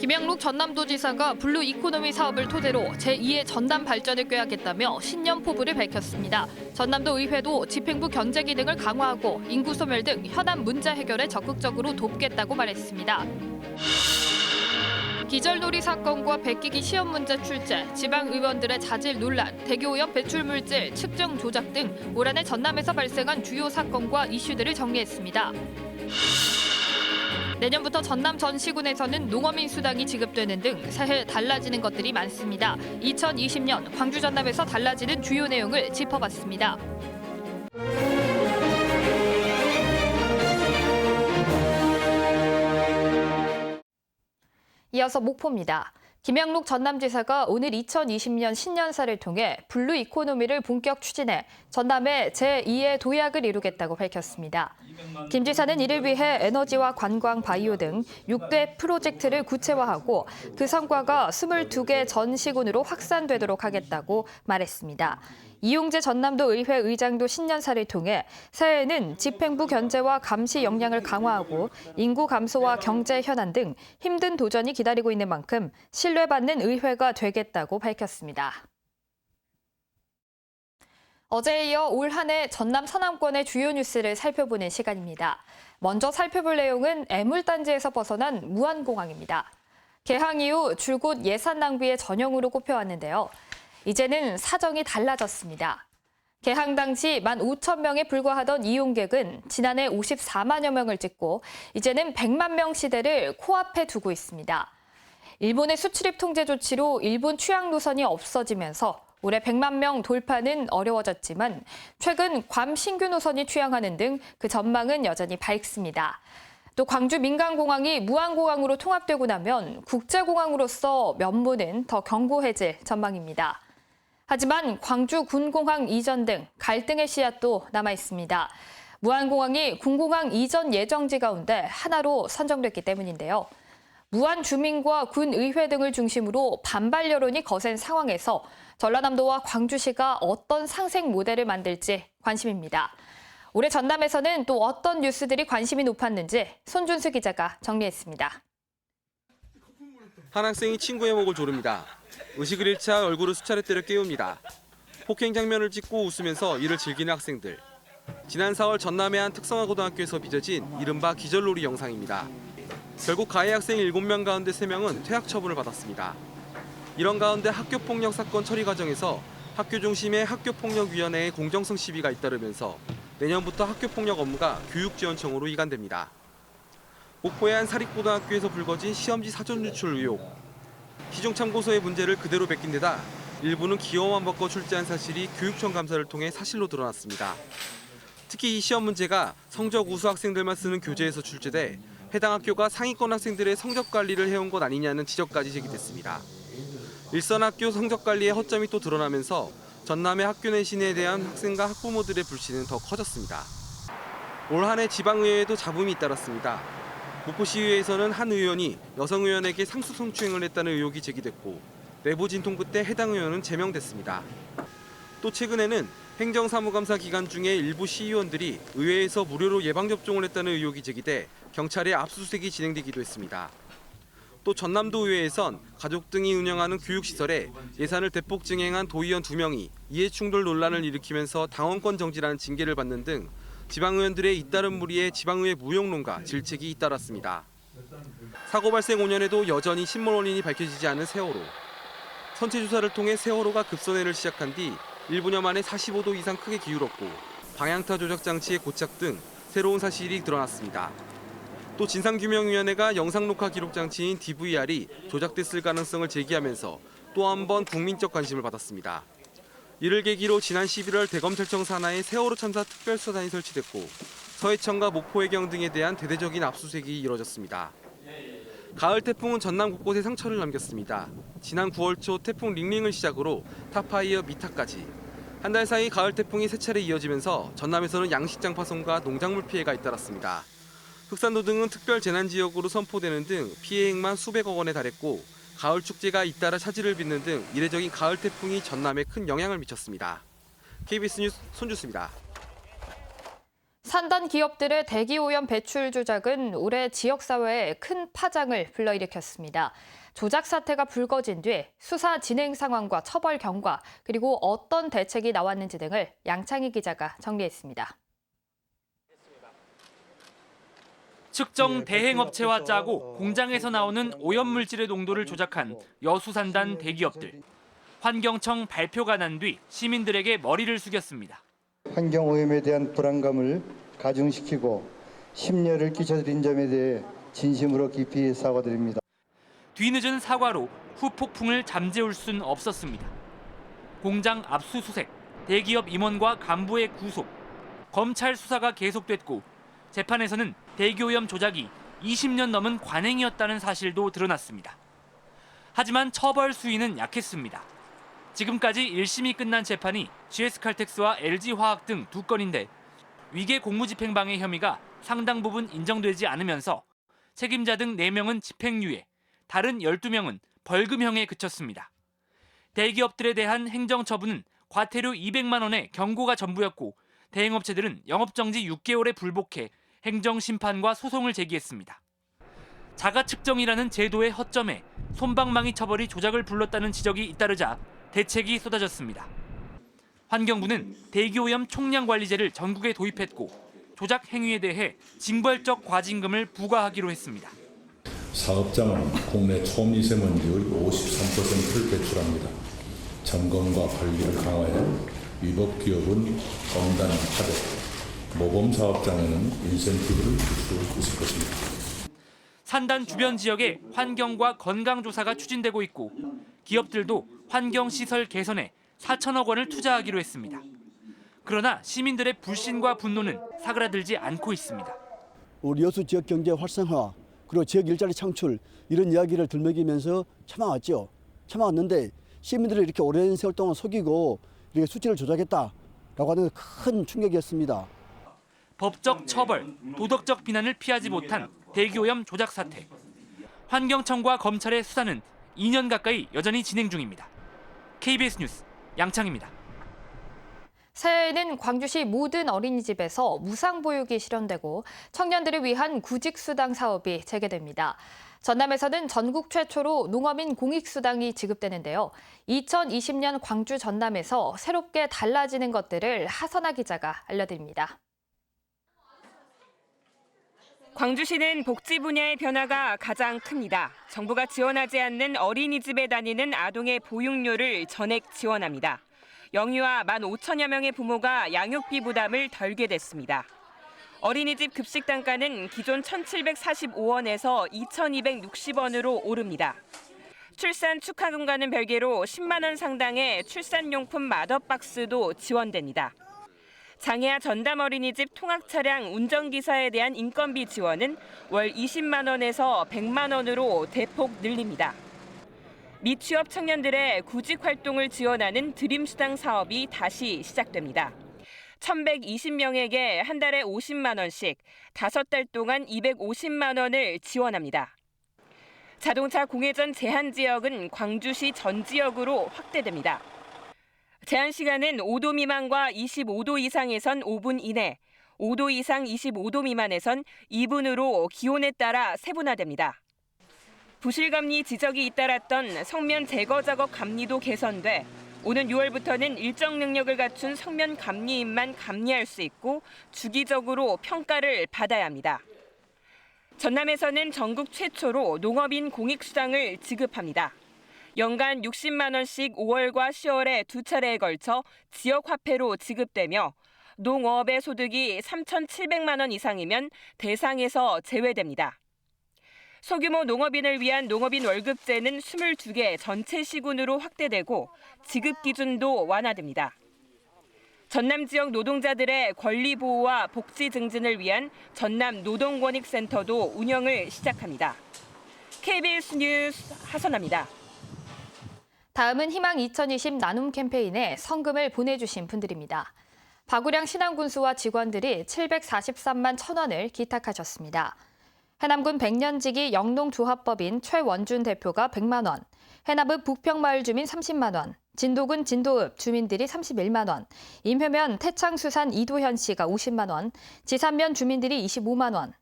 김양록 전남도지사가 블루 이코노미 사업을 토대로 제2의 전남 발전을 꾀하겠다며 신년 포부를 밝혔습니다. 전남도 의회도 집행부 견제 기능을 강화하고 인구 소멸 등 현안 문제 해결에 적극적으로 돕겠다고 말했습니다. 기절놀이 사건과 백기기 시험 문제 출제, 지방 의원들의 자질 논란, 대교오염 배출 물질 측정 조작 등 올 한해 전남에서 발생한 주요 사건과 이슈들을 정리했습니다. 내년부터 전남 전 시군에서는 농어민 수당이 지급되는 등 새해 달라지는 것들이 많습니다. 2020년 광주 전남에서 달라지는 주요 내용을 짚어봤습니다. 이어서 목포입니다. 김양록 전남지사가 오늘 2020년 신년사를 통해 블루 이코노미를 본격 추진해 전남의 제2의 도약을 이루겠다고 밝혔습니다. 김 지사는 이를 위해 에너지와 관광, 바이오 등 6대 프로젝트를 구체화하고 그 성과가 22개 전 시군으로 확산되도록 하겠다고 말했습니다. 이용재 전남도 의회 의장도 신년사를 통해 새해에는 집행부 견제와 감시 역량을 강화하고 인구 감소와 경제 현안 등 힘든 도전이 기다리고 있는 만큼 신뢰받는 의회가 되겠다고 밝혔습니다. 어제에 이어 올 한 해 전남 서남권의 주요 뉴스를 살펴보는 시간입니다. 먼저 살펴볼 내용은 애물단지에서 벗어난 무안공항입니다. 개항 이후 줄곧 예산 낭비의 전형으로 꼽혀왔는데요. 이제는 사정이 달라졌습니다. 개항 당시 15,000명에 불과하던 이용객은 지난해 54만여 명을 찍고 이제는 100만 명 시대를 코앞에 두고 있습니다. 일본의 수출입 통제 조치로 일본 취항 노선이 없어지면서 올해 100만 명 돌파는 어려워졌지만 최근 괌 신규 노선이 취항하는 등 그 전망은 여전히 밝습니다. 또 광주 민간공항이 무안공항으로 통합되고 나면 국제공항으로서 면모는 더 견고해질 전망입니다. 하지만 광주 군공항 이전 등 갈등의 씨앗도 남아 있습니다. 무안공항이 군공항 이전 예정지 가운데 하나로 선정됐기 때문인데요. 무안 주민과 군의회 등을 중심으로 반발 여론이 거센 상황에서 전라남도와 광주시가 어떤 상생 모델을 만들지 관심입니다. 올해 전남에서는 또 어떤 뉴스들이 관심이 높았는지 손준수 기자가 정리했습니다. 한 학생이 친구의 목을 조릅니다. 의식을 잃자 얼굴을 수차례 때려 깨웁니다. 폭행 장면을 찍고 웃으면서 이를 즐기는 학생들. 지난 4월 전남의 한 특성화 고등학교에서 빚어진 이른바 기절놀이 영상입니다. 결국 가해 학생 7명 가운데 3명은 퇴학 처분을 받았습니다. 이런 가운데 학교폭력 사건 처리 과정에서 학교 중심의 학교폭력위원회의 공정성 시비가 잇따르면서 내년부터 학교폭력 업무가 교육지원청으로 이관됩니다. 목포의 한 사립고등학교에서 불거진 시험지 사전 유출 의혹. 시중 참고서의 문제를 그대로 베낀 데다 일부는 기호만 바꿔 출제한 사실이 교육청 감사를 통해 사실로 드러났습니다. 특히 이 시험 문제가 성적 우수 학생들만 쓰는 교재에서 출제돼 해당 학교가 상위권 학생들의 성적 관리를 해온 것 아니냐는 지적까지 제기됐습니다. 일선 학교 성적 관리의 허점이 또 드러나면서 전남의 학교 내신에 대한 학생과 학부모들의 불신은 더 커졌습니다. 올 한 해 지방의회에도 잡음이 잇따랐습니다. 목포시의회에서는 한 의원이 여성 의원에게 상습 성추행을 했다는 의혹이 제기됐고 내부 진통 끝에 해당 의원은 제명됐습니다. 또 최근에는 행정사무감사 기간 중에 일부 시의원들이 의회에서 무료로 예방접종을 했다는 의혹이 제기돼 경찰의 압수수색이 진행되기도 했습니다. 또 전남도 의회에선 가족 등이 운영하는 교육시설에 예산을 대폭 증행한 도의원 2명이 이해충돌 논란을 일으키면서 당원권 정지라는 징계를 받는 등 지방의원들의 잇따른 무리에 지방의회 무용론과 질책이 잇따랐습니다. 사고 발생 5년에도 여전히 신문 원인이 밝혀지지 않은 세월호. 선체 조사를 통해 세월호가 급선회를 시작한 뒤 1분여 만에 45도 이상 크게 기울었고 방향타 조작 장치의 고착 등 새로운 사실이 드러났습니다. 또 진상규명위원회가 영상 녹화 기록 장치인 DVR이 조작됐을 가능성을 제기하면서 또 한 번 국민적 관심을 받았습니다. 이를 계기로 지난 11월 대검찰청 산하에 세월호 참사 특별수사단이 설치됐고 서해청과 목포해경 등에 대한 대대적인 압수수색이 이뤄졌습니다. 가을 태풍은 전남 곳곳에 상처를 남겼습니다. 지난 9월 초 태풍 링링을 시작으로 타파이어 미타까지 한 달 사이 가을 태풍이 3차례 이어지면서 전남에서는 양식장 파손과 농작물 피해가 잇따랐습니다. 흑산도 등은 특별 재난지역으로 선포되는 등 피해액만 수백억 원에 달했고 가을 축제가 잇따라 차질을 빚는 등 이례적인 가을 태풍이 전남에 큰 영향을 미쳤습니다. KBS 뉴스 손주수입니다. 산단 기업들의 대기오염 배출 조작은 올해 지역사회에 큰 파장을 불러일으켰습니다. 조작 사태가 불거진 뒤 수사 진행 상황과 처벌 경과, 그리고 어떤 대책이 나왔는지 등을 양창희 기자가 정리했습니다. 측정 대행업체와 짜고 공장에서 나오는 오염물질의 농도를 조작한 여수산단 대기업들. 환경청 발표가 난 뒤 시민들에게 머리를 숙였습니다. 환경오염에 대한 불안감을 가중시키고 심려를 끼쳐드린 점에 대해 진심으로 깊이 사과드립니다. 뒤늦은 사과로 후폭풍을 잠재울 순 없었습니다. 공장 압수수색, 대기업 임원과 간부의 구속, 검찰 수사가 계속됐고 재판에서는 대기오염 조작이 20년 넘은 관행이었다는 사실도 드러났습니다. 하지만 처벌 수위는 약했습니다. 지금까지 1심이 끝난 재판이 GS칼텍스와 LG화학 등 2건인데 위계 공무집행방해 혐의가 상당 부분 인정되지 않으면서 책임자 등 4명은 집행유예, 다른 12명은 벌금형에 그쳤습니다. 대기업들에 대한 행정처분은 과태료 200만 원의 경고가 전부였고 대행업체들은 영업정지 6개월에 불복해 행정심판과 소송을 제기했습니다. 자가측정이라는 제도의 허점에 솜방망이 처벌이 조작을 불렀다는 지적이 잇따르자 대책이 쏟아졌습니다. 환경부는 대기오염 총량관리제를 전국에 도입했고 조작 행위에 대해 징벌적 과징금을 부과하기로 했습니다. 사업장은 국내 초미세먼지의 53%를 배출합니다. 점검과 관리를 강화해 위법 기업은 엄단 하되 모범 사업장에는 인센티브를 줄 수 있을 것입니다. 산단 주변 지역에 환경과 건강 조사가 추진되고 있고 기업들도 환경시설 개선에 4천억 원을 투자하기로 했습니다. 그러나 시민들의 불신과 분노는 사그라들지 않고 있습니다. 우리 여수 지역 경제 활성화 그리고 지역 일자리 창출 이런 이야기를 들먹이면서 참아왔죠. 참아왔는데 시민들을 이렇게 오랜 세월 동안 속이고 이렇게 수치를 조작했다라고 하는 큰 충격이었습니다. 법적 처벌, 도덕적 비난을 피하지 못한 대기오염 조작 사태. 환경청과 검찰의 수사는 2년 가까이 여전히 진행 중입니다. KBS 뉴스 양창입니다. 새해에는 광주시 모든 어린이집에서 무상보육이 실현되고 청년들을 위한 구직수당 사업이 재개됩니다. 전남에서는 전국 최초로 농어민 공익수당이 지급되는데요. 2020년 광주 전남에서 새롭게 달라지는 것들을 하선아 기자가 알려드립니다. 광주시는 복지 분야의 변화가 가장 큽니다. 정부가 지원하지 않는 어린이집에 다니는 아동의 보육료를 전액 지원합니다. 영유아 15,000여 명의 부모가 양육비 부담을 덜게 됐습니다. 어린이집 급식 단가는 기존 1,745원에서 2,260원으로 오릅니다. 출산 축하금과는 별개로 10만 원 상당의 출산용품 맏업박스도 지원됩니다. 장애아 전담 어린이집 통학 차량 운전기사에 대한 인건비 지원은 월 20만 원에서 100만 원으로 대폭 늘립니다. 미취업 청년들의 구직 활동을 지원하는 드림수당 사업이 다시 시작됩니다. 1,120명에게 한 달에 50만 원씩 5달 동안 250만 원을 지원합니다. 자동차 공회전 제한 지역은 광주시 전 지역으로 확대됩니다. 제한 시간은 5도 미만과 25도 이상에선 5분 이내, 5도 이상 25도 미만에선 2분으로 기온에 따라 세분화됩니다. 부실감리 지적이 잇따랐던 성면 제거 작업 감리도 개선돼 오는 6월부터는 일정 능력을 갖춘 성면 감리인만 감리할 수 있고 주기적으로 평가를 받아야 합니다. 전남에서는 전국 최초로 농업인 공익수당을 지급합니다. 연간 60만 원씩 5월과 10월에 2차례에 걸쳐 지역화폐로 지급되며 농어업의 소득이 3,700만 원 이상이면 대상에서 제외됩니다. 소규모 농업인을 위한 농업인 월급제는 22개 전체 시군으로 확대되고 지급 기준도 완화됩니다. 전남 지역 노동자들의 권리 보호와 복지 증진을 위한 전남 노동권익센터도 운영을 시작합니다. KBS 뉴스 하선아입니다. 다음은 희망 2020 나눔 캠페인에 성금을 보내주신 분들입니다. 박우량 신안군수와 직원들이 743만 1,000원을 기탁하셨습니다. 해남군 백년지기 영농조합법인 최원준 대표가 100만 원, 해남읍 북평마을 주민 30만 원, 진도군 진도읍 주민들이 31만 원, 임회면 태창수산 이도현 씨가 50만 원, 지산면 주민들이 25만 원,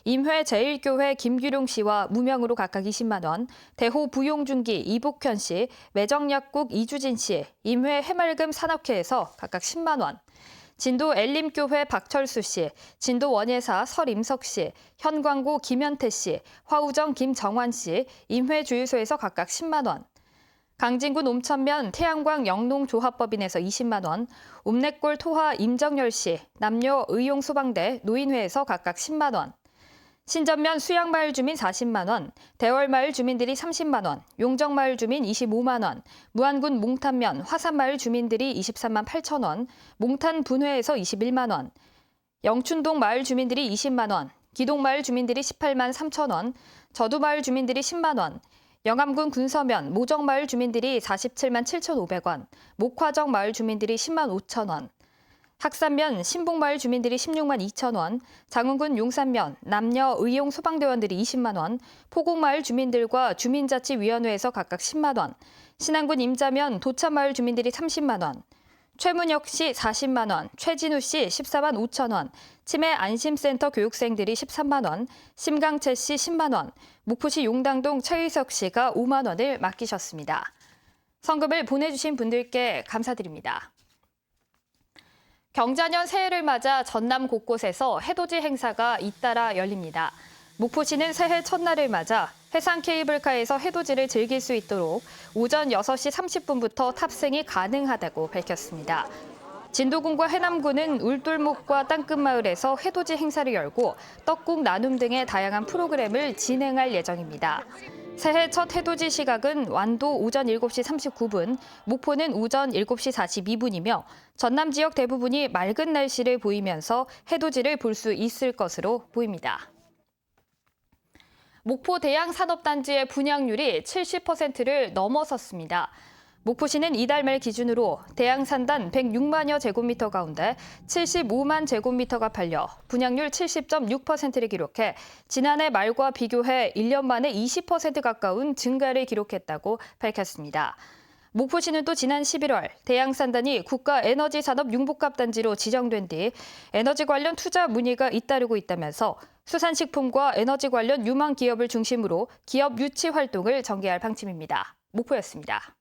임회 제1교회 김규룡 씨와 무명으로 각각 20만 원, 대호 부용중기 이복현 씨, 매정약국 이주진 씨, 임회 해맑음 산악회에서 각각 10만 원, 진도 엘림교회 박철수 씨, 진도 원예사 설임석 씨, 현광고 김현태 씨, 화우정 김정환 씨, 임회 주유소에서 각각 10만 원, 강진군 옴천면 태양광 영농조합법인에서 20만 원, 읍내골 토하 임정열 씨, 남녀 의용소방대 노인회에서 각각 10만 원, 신전면 수양마을 주민 40만 원, 대월마을 주민들이 30만 원, 용정마을 주민 25만 원, 무안군 몽탄면 화산마을 주민들이 23만 8천 원, 몽탄 분회에서 21만 원, 영춘동 마을 주민들이 20만 원, 기동마을 주민들이 18만 3천 원, 저두마을 주민들이 10만 원, 영암군 군서면 모정마을 주민들이 47만 7,500원, 목화정 마을 주민들이 10만 5천 원, 학산면 신봉마을 주민들이 16만 2천 원, 장흥군 용산면 남녀 의용 소방대원들이 20만 원, 포곡마을 주민들과 주민자치위원회에서 각각 10만 원, 신안군 임자면 도차마을 주민들이 30만 원, 최문혁 씨 40만 원, 최진우 씨 14만 5천 원, 치매 안심센터 교육생들이 13만 원, 심강채 씨 10만 원, 목포시 용당동 최의석 씨가 5만 원을 맡기셨습니다. 성금을 보내주신 분들께 감사드립니다. 경자년 새해를 맞아 전남 곳곳에서 해돋이 행사가 잇따라 열립니다. 목포시는 새해 첫날을 맞아 해상 케이블카에서 해돋이를 즐길 수 있도록 오전 6시 30분부터 탑승이 가능하다고 밝혔습니다. 진도군과 해남군은 울돌목과 땅끝마을에서 해돋이 행사를 열고 떡국 나눔 등의 다양한 프로그램을 진행할 예정입니다. 새해 첫 해돋이 시각은 완도 오전 7시 39분, 목포는 오전 7시 42분이며 전남 지역 대부분이 맑은 날씨를 보이면서 해돋이를 볼 수 있을 것으로 보입니다. 목포 대양산업단지의 분양률이 70%를 넘어섰습니다. 목포시는 이달 말 기준으로 대양산단 106만여 제곱미터 가운데 75만 제곱미터가 팔려 분양률 70.6%를 기록해 지난해 말과 비교해 1년 만에 20% 가까운 증가를 기록했다고 밝혔습니다. 목포시는 또 지난 11월 대양산단이 국가에너지산업융복합단지로 지정된 뒤 에너지 관련 투자 문의가 잇따르고 있다면서 수산식품과 에너지 관련 유망 기업을 중심으로 기업 유치 활동을 전개할 방침입니다. 목포였습니다.